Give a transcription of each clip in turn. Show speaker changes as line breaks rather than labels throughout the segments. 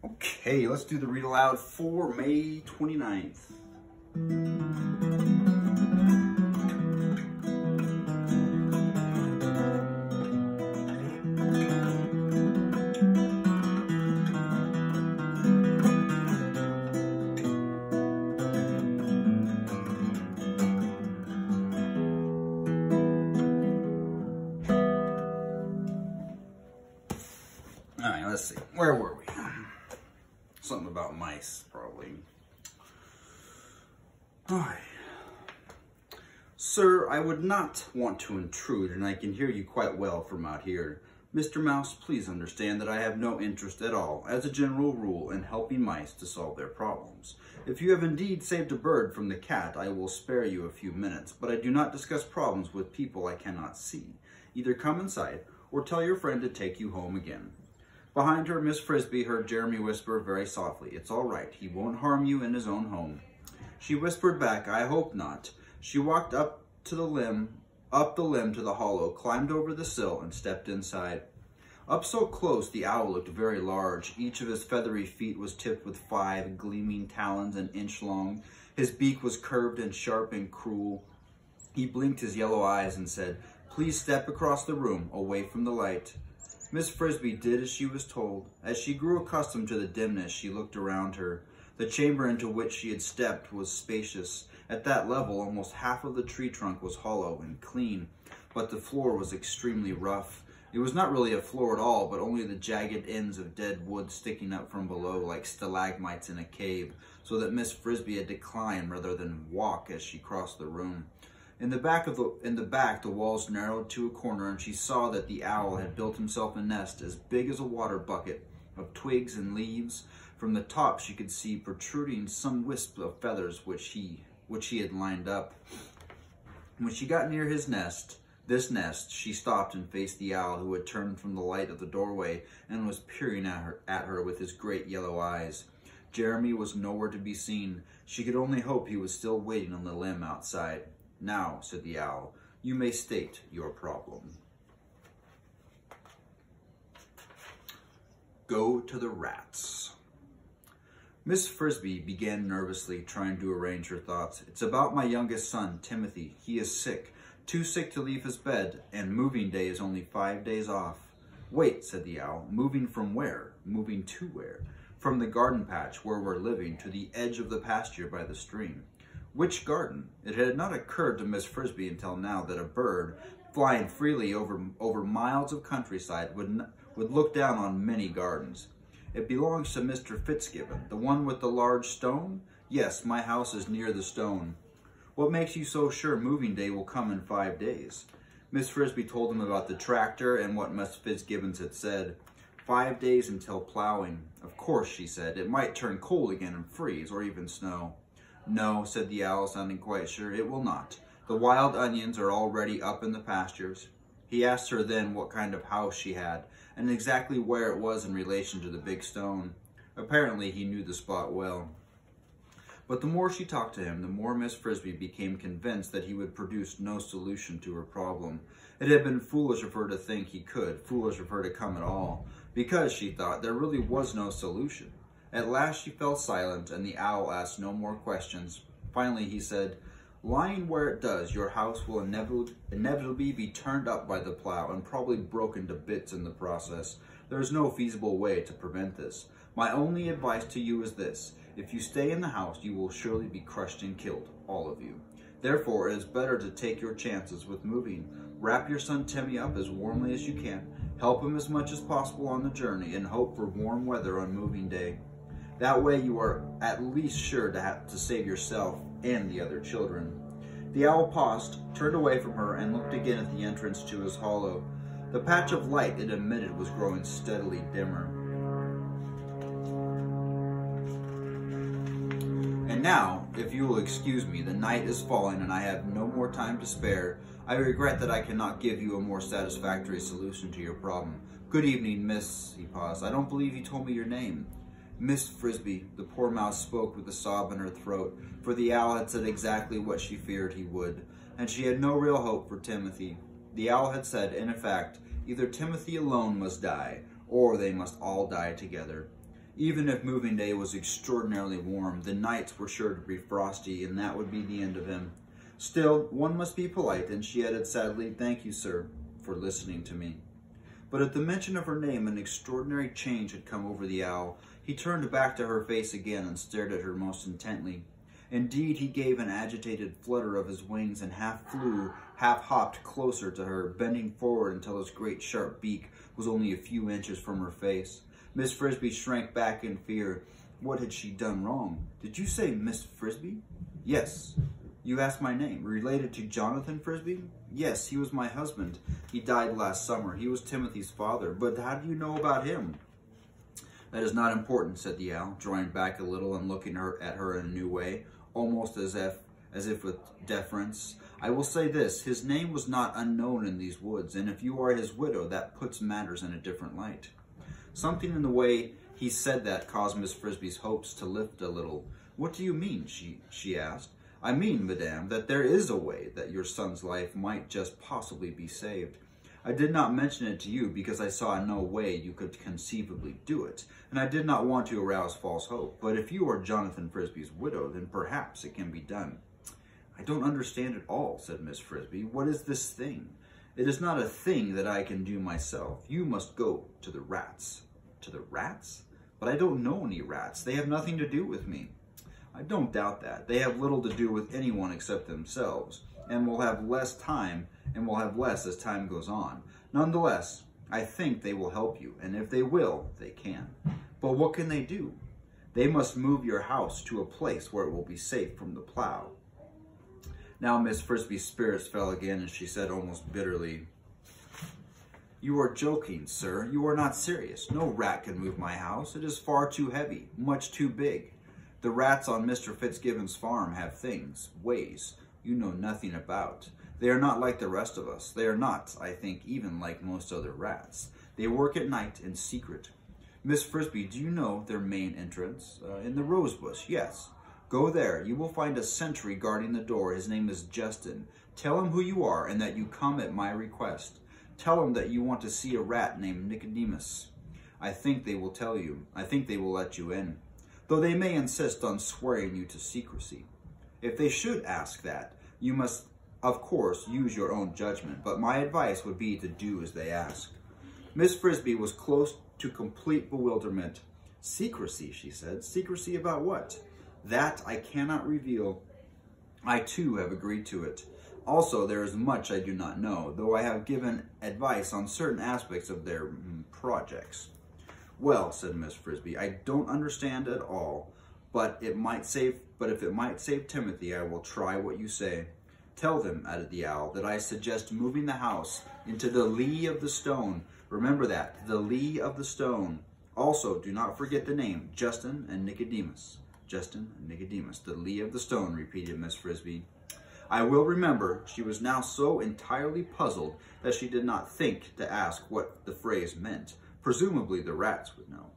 Okay, let's do the read aloud for May 29th. All right, let's see. Where were we? Something about mice, probably. All right. Sir, I would not want to intrude, and I can hear you quite well from out here. Mr. Mouse, please understand that I have no interest at all, as a general rule, in helping mice to solve their problems. If you have indeed saved a bird from the cat, I will spare you a few minutes, but I do not discuss problems with people I cannot see. Either come inside, or tell your friend to take you home again. Behind her, Miss Frisbee heard Jeremy whisper very softly, "It's all right. He won't harm you in his own home." She whispered back, "I hope not." She walked up the limb to the hollow, climbed over the sill, and stepped inside. Up so close, the owl looked very large. Each of his feathery feet was tipped with 5 gleaming talons an inch long. His beak was curved and sharp and cruel. He blinked his yellow eyes and said, "Please step across the room, away from the light." Miss Frisbee did as she was told. As she grew accustomed to the dimness, she looked around her. The chamber into which she had stepped was spacious. At that level, almost half of the tree trunk was hollow and clean, but the floor was extremely rough. It was not really a floor at all, but only the jagged ends of dead wood sticking up from below like stalagmites in a cave, so that Miss Frisbee had to climb rather than walk as she crossed the room. In the back, the walls narrowed to a corner, and she saw that the owl had built himself a nest as big as a water bucket of twigs and leaves. From the top, she could see protruding some wisps of feathers which he had lined up. When she got near this nest, she stopped and faced the owl, who had turned from the light of the doorway and was peering at her with his great yellow eyes. Jeremy was nowhere to be seen. She could only hope he was still waiting on the limb outside. "Now," said the owl, "you may state your problem." Go to the rats. Miss Frisbee began nervously, trying to arrange her thoughts. "It's about my youngest son, Timothy. He is sick, too sick to leave his bed, and moving day is only 5 days off." "Wait," said the owl. "Moving from where?" "Moving to where?" "From the garden patch where we're living to the edge of the pasture by the stream." Which garden? It had not occurred to Miss Frisbee until now that a bird, flying freely over miles of countryside, would look down on many gardens. "It belongs to Mr. Fitzgibbon, the one with the large stone?" "Yes, my house is near the stone." "What makes you so sure moving day will come in 5 days?" Miss Frisbee told him about the tractor and what Miss Fitzgibbon had said. 5 days until plowing. "Of course," she said, "it might turn cold again and freeze, or even snow." "No," said the owl, sounding quite sure, "it will not. The wild onions are already up in the pastures." He asked her then what kind of house she had, and exactly where it was in relation to the big stone. Apparently he knew the spot well. But the more she talked to him, the more Miss Frisbee became convinced that he would produce no solution to her problem. It had been foolish of her to think he could, foolish of her to come at all, because, she thought, there really was no solution. At last she fell silent, and the owl asked no more questions. Finally he said, "Lying where it does, your house will inevitably be turned up by the plow and probably broken to bits in the process. There is no feasible way to prevent this. My only advice to you is this: if you stay in the house, you will surely be crushed and killed, all of you. Therefore, it is better to take your chances with moving. Wrap your son Timmy up as warmly as you can, help him as much as possible on the journey, and hope for warm weather on moving day. That way you are at least sure to have to save yourself and the other children." The owl paused, turned away from her, and looked again at the entrance to his hollow. The patch of light it emitted was growing steadily dimmer. "And now, if you will excuse me, the night is falling and I have no more time to spare. I regret that I cannot give you a more satisfactory solution to your problem. Good evening, Miss," he paused. "I don't believe you told me your name." "Miss Frisbee," the poor mouse spoke with a sob in her throat, for the owl had said exactly what she feared he would, and she had no real hope for Timothy. The owl had said, in effect, either Timothy alone must die, or they must all die together. Even if moving day was extraordinarily warm, the nights were sure to be frosty, and that would be the end of him. Still, one must be polite, and she added sadly, "Thank you, sir, for listening to me." But at the mention of her name, an extraordinary change had come over the owl. He turned back to her face again and stared at her most intently. Indeed, he gave an agitated flutter of his wings and half flew, half hopped closer to her, bending forward until his great sharp beak was only a few inches from her face. Miss Frisbee shrank back in fear. What had she done wrong? "Did you say Miss Frisbee?" "Yes." "You asked my name. Related to Jonathan Frisbee?" "Yes, he was my husband. He died last summer. He was Timothy's father. But how do you know about him?" "That is not important," said the owl, drawing back a little and looking at her in a new way, almost as if with deference. "I will say this, his name was not unknown in these woods, and if you are his widow, that puts matters in a different light." Something in the way he said that caused Miss Frisbee's hopes to lift a little. "What do you mean?" she asked. "I mean, madame, that there is a way that your son's life might just possibly be saved. I did not mention it to you because I saw no way you could conceivably do it, and I did not want to arouse false hope. But if you are Jonathan Frisbee's widow, then perhaps it can be done." "I don't understand at all," said Miss Frisbee. "What is this thing?" "It is not a thing that I can do myself. You must go to the rats." "To the rats? But I don't know any rats. They have nothing to do with me." "I don't doubt that. They have little to do with anyone except themselves, and will have less as time goes on. Nonetheless, I think they will help you, and if they will, they can." "But what can they do?" "They must move your house to a place where it will be safe from the plow." Now Miss Frisbee's spirits fell again, and she said almost bitterly, "You are joking, sir. You are not serious. No rat can move my house. It is far too heavy, much too big. The rats on Mr. Fitzgibbon's farm have things, ways, you know nothing about. They are not like the rest of us. They are not, I think, even like most other rats. They work at night in secret. Miss Frisbee, do you know their main entrance? In the rose bush, yes. Go there. You will find a sentry guarding the door. His name is Justin. Tell him who you are and that you come at my request. Tell him that you want to see a rat named Nicodemus. I think they will tell you. I think they will let you in, though they may insist on swearing you to secrecy. If they should ask that, you must, of course, use your own judgment, but my advice would be to do as they ask." Miss Frisbee was close to complete bewilderment. "Secrecy," she said. "Secrecy about what?" "That I cannot reveal. I, too, have agreed to it. Also, there is much I do not know, though I have given advice on certain aspects of their projects." "Well," said Miss Frisbee, "I don't understand at all, but if it might save Timothy, I will try what you say. Tell them," added the owl, "that I suggest moving the house into the lee of the stone. Remember that, the lee of the stone. Also, do not forget the name, Justin and Nicodemus." "Justin and Nicodemus, the lee of the stone," repeated Miss Frisbee. "I will remember." She was now so entirely puzzled that she did not think to ask what the phrase meant. Presumably the rats would know.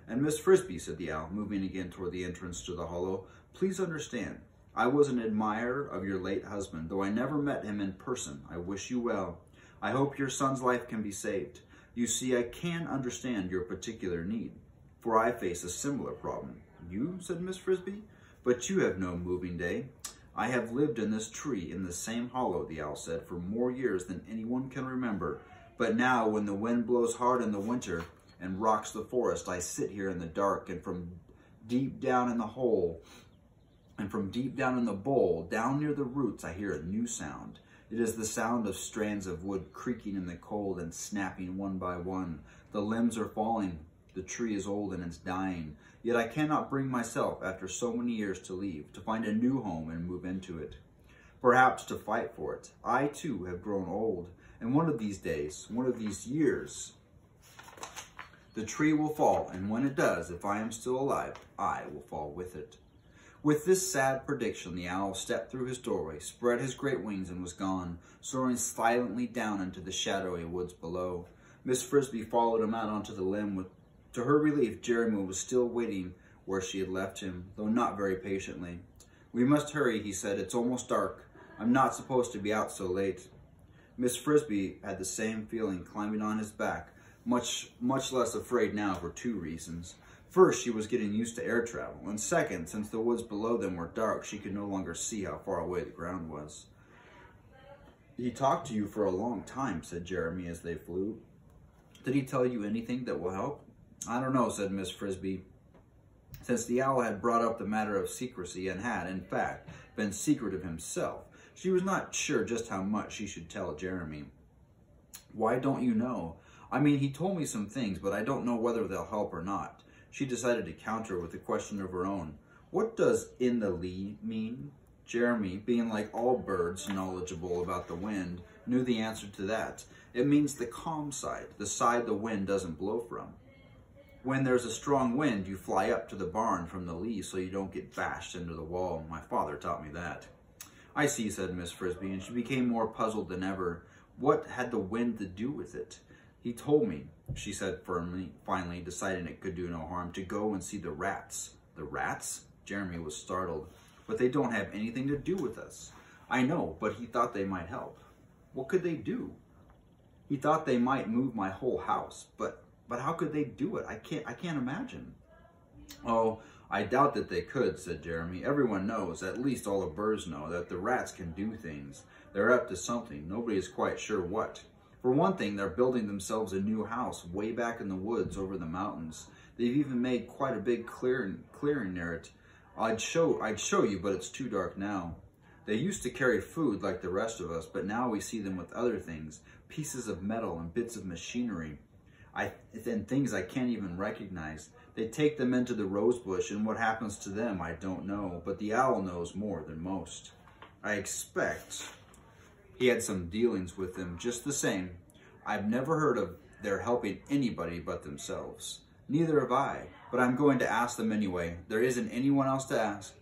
"And Miss Frisbee," said the owl, moving again toward the entrance to the hollow, "please understand, I was an admirer of your late husband, though I never met him in person. I wish you well. I hope your son's life can be saved. You see, I can understand your particular need, for I face a similar problem." "You?" said Miss Frisbee. "But you have no moving day." "I have lived in this tree, in the same hollow," the owl said, "for more years than anyone can remember. But now, when the wind blows hard in the winter and rocks the forest, I sit here in the dark, and from deep down in the bowl, down near the roots, I hear a new sound. It is the sound of strands of wood creaking in the cold and snapping one by one. The limbs are falling. The tree is old and it's dying. Yet I cannot bring myself, after so many years, to leave, to find a new home and move into it. Perhaps to fight for it. I, too, have grown old. And one of these days, one of these years, the tree will fall. And when it does, if I am still alive, I will fall with it." With this sad prediction, the owl stepped through his doorway, spread his great wings, and was gone, soaring silently down into the shadowy woods below. Miss Frisbee followed him out onto the limb. To her relief, Jeremy was still waiting where she had left him, though not very patiently. "We must hurry," he said. "It's almost dark. I'm not supposed to be out so late." Miss Frisbee had the same feeling, climbing on his back, much less afraid now for two reasons. First, she was getting used to air travel, and second, since the woods below them were dark, she could no longer see how far away the ground was. "He talked to you for a long time," said Jeremy as they flew. "Did he tell you anything that will help?" "I don't know," said Miss Frisbee. Since the owl had brought up the matter of secrecy and had, in fact, been secretive himself, she was not sure just how much she should tell Jeremy. "Why don't you know? I mean, he told me some things, but I don't know whether they'll help or not." She decided to counter with a question of her own. "What does 'in the lee' mean?" Jeremy, being like all birds knowledgeable about the wind, knew the answer to that. It means the calm side, the side the wind doesn't blow from. When there's a strong wind, you fly up to the barn from the lee so you don't get bashed into the wall. My father taught me that. "I see," said Miss Frisbee, and she became more puzzled than ever. What had the wind to do with it? "He told me," she said firmly, finally deciding it could do no harm, "to go and see the rats." "The rats?" Jeremy was startled. "But they don't have anything to do with us." "I know, but he thought they might help." "What could they do?" "He thought they might move my whole house, but how could they do it? I can't imagine." "Oh, I doubt that they could," said Jeremy. "Everyone knows, at least all the birds know, that the rats can do things. They're up to something. Nobody is quite sure what. For one thing, they're building themselves a new house way back in the woods over the mountains. They've even made quite a big clearing near it. I'd show you, but it's too dark now. They used to carry food like the rest of us, but now we see them with other things, pieces of metal and bits of machinery, and things I can't even recognize. They take them into the rose bush, and what happens to them, I don't know, but the owl knows more than most. I expect he had some dealings with them just the same. I've never heard of their helping anybody but themselves. Neither have I, but I'm going to ask them anyway. There isn't anyone else to ask."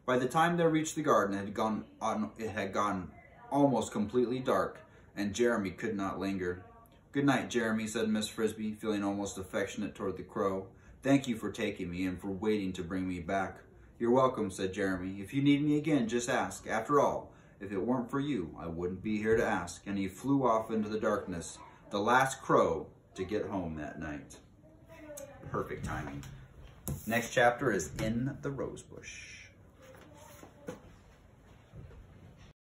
By the time they reached the garden, it had gone almost completely dark, and Jeremy could not linger. "Good night, Jeremy," said Miss Frisbee, feeling almost affectionate toward the crow. "Thank you for taking me and for waiting to bring me back." "You're welcome," said Jeremy. "If you need me again, just ask. After all, if it weren't for you, I wouldn't be here to ask." And he flew off into the darkness, the last crow to get home that night. Perfect timing. Next chapter is In the Rose Bush.